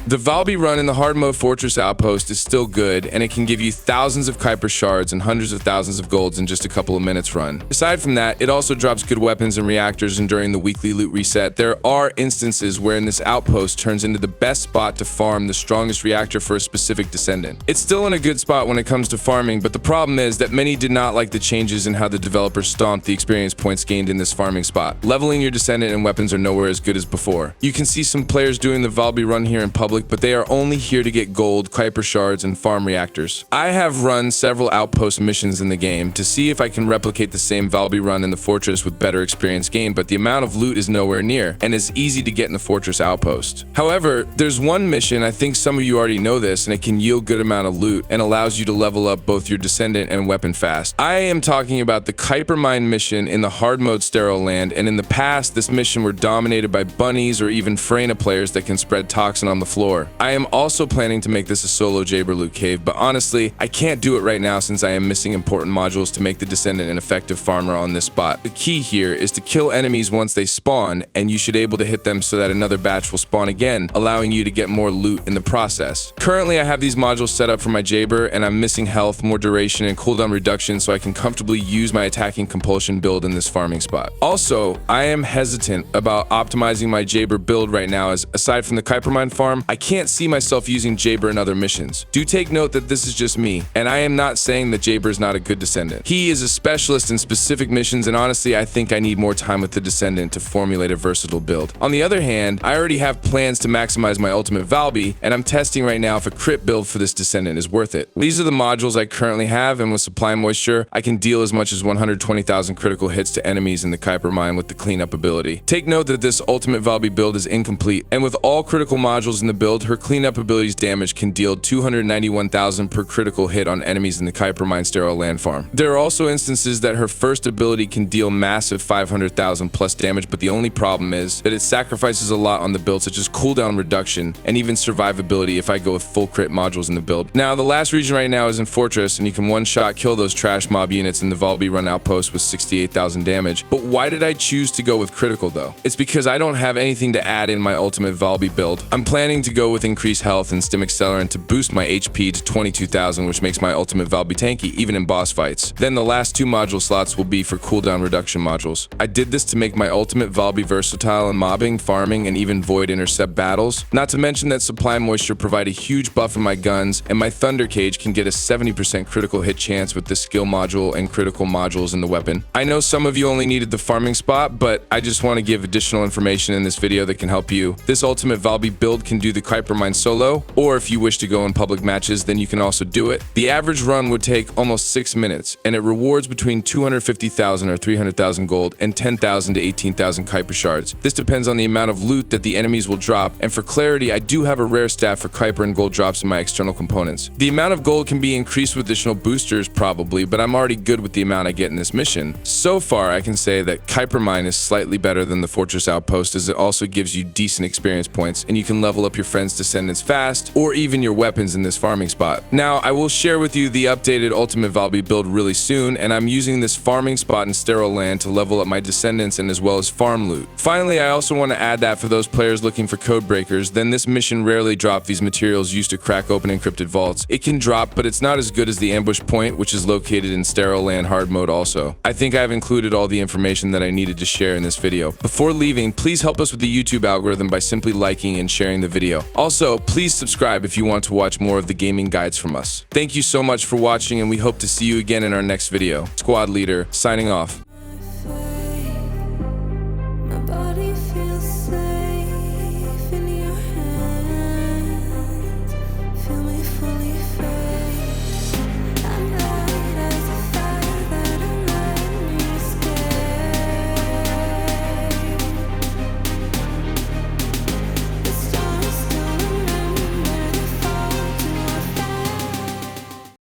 The Valby run in the hard mode Fortress Outpost is still good, and it can give you thousands of Kuiper shards and hundreds of thousands of golds in just a couple of minutes run. Aside from that, it also drops good weapons and reactors, and during the weekly loot reset, there are instances wherein this outpost turns into the best spot to farm the strongest reactor for a specific Descendant. It's still in a good spot when it comes to farming, but the problem is that many did not like the changes in how the developers stomped the experience points gained in this farming spot. Leveling your Descendant and weapons are nowhere as good as before. You can see some players doing the Valby run here in public, but they are only here to get gold, Kuiper shards, and farm reactors. I have run several outpost missions in the game to see if I can replicate the same Valby run in the Fortress with better experience gained, but the amount of loot is nowhere near, and is easy to get in the Fortress Outpost. However, there's one mission, I think some of you already know this, and it can yield good amount of loot, and allows you to level up both your Descendant and weapon fast. I am talking about the Kuiper Mine mission in the hard mode Sterile Land, and in the past, this mission were dominated by bunnies or even Freyna players that can spread toxin on the floor. I am also planning to make this a solo Jaber loot cave, but honestly, I can't do it right now since I am missing important modules to make the Descendant an effective farmer on this spot. The key here is to kill enemies once they spawn, and you should be able to hit them so that another batch will spawn again, allowing you to get more loot in the process. Currently, I have these modules set up for my Jaber, and I'm missing health, more duration, and cooldown reduction so I can comfortably use my attacking compulsion build in this farming spot. Also, I am hesitant about optimizing my Jaber build right now, as aside from the Kuiper Mine farm, I can't see myself using Jaber in other missions. Do take note that this is just me, and I am not saying that Jaber is not a good Descendant. He is a specialist in specific missions, and honestly, I think I need more time with the Descendant to formulate a versatile build. On the other hand, I already have plans to maximize my ultimate Valby, and I'm testing right now if a crit build for this Descendant is worth it. These are the modules I currently have, and with Supply Moisture, I can deal as much as 120,000 critical hits to enemies in the Kuiper Mine with the cleanup ability. Take note that this ultimate Valby build is incomplete, and with all critical modules in the build, her cleanup ability's damage can deal 291,000 per critical hit on enemies in the Kuiper Mine Sterile Land farm. There are also instances that her first ability can deal massive 500,000 plus damage, but the only problem is that it sacrifices a lot on the build, such as cooldown reduction and even survivability if I go with full crit modules in the build. Now, the last region right now is in Fortress, and you can one-shot kill those trash mob units in the Valby run outpost with 68,000 damage. But why did I choose to go with critical though? It's because I don't have anything to add in my ultimate Valby build. I'm planning to go with increased health and stim accelerant to boost my HP to 22,000, which makes my ultimate Valby tanky even in boss fights. Then the last two module slots will be for cooldown reduction modules. I did this to make my ultimate Valby versatile in mobbing, farming, and even void intercept battles. Not to mention that Supply Moisture provide a huge buff in my guns, and my Thunder Cage can get a 70% critical hit chance with the skill module and critical modules in the weapon. I know some of you only needed the farming spot, but I just want to give additional information in this video that can help you. This ultimate Valby build can do the Kuiper Mine solo, or if you wish to go in public matches, then you can also do it. The average run would take almost 6 minutes, and it rewards between 250,000 or 300,000 gold and 10,000 to 18,000 Kuiper shards. This depends on the amount of loot that the enemies will drop, and for clarity, I do have a rare stat for Kuiper and gold drops in my external components. The amount of gold can be increased with additional boosters probably, but I'm already good with the amount I get in this mission. So far, I can say that Kuiper Mine is slightly better than the Fortress Outpost, as it also gives you decent experience points, and you can level up your friends' Descendants fast, or even your weapons in this farming spot. Now, I will share with you the updated Ultimate Valby build really soon, and I'm using this farming spot in Sterile Land to level up my Descendants and as well as farm loot. Finally, I also want to add that for those players looking for code breakers, then this mission rarely drops these materials used to crack open encrypted vaults. It can drop, but it's not as good as the ambush point, which is located in Sterile Land hard mode also. I think I've included all the information that I needed to share in this video. Before leaving, please help us with the YouTube algorithm by simply liking and sharing the video. Also, please subscribe if you want to watch more of the gaming guides from us. Thank you so much for watching, and we hope to see you again in our next video. Squad Leader, signing off.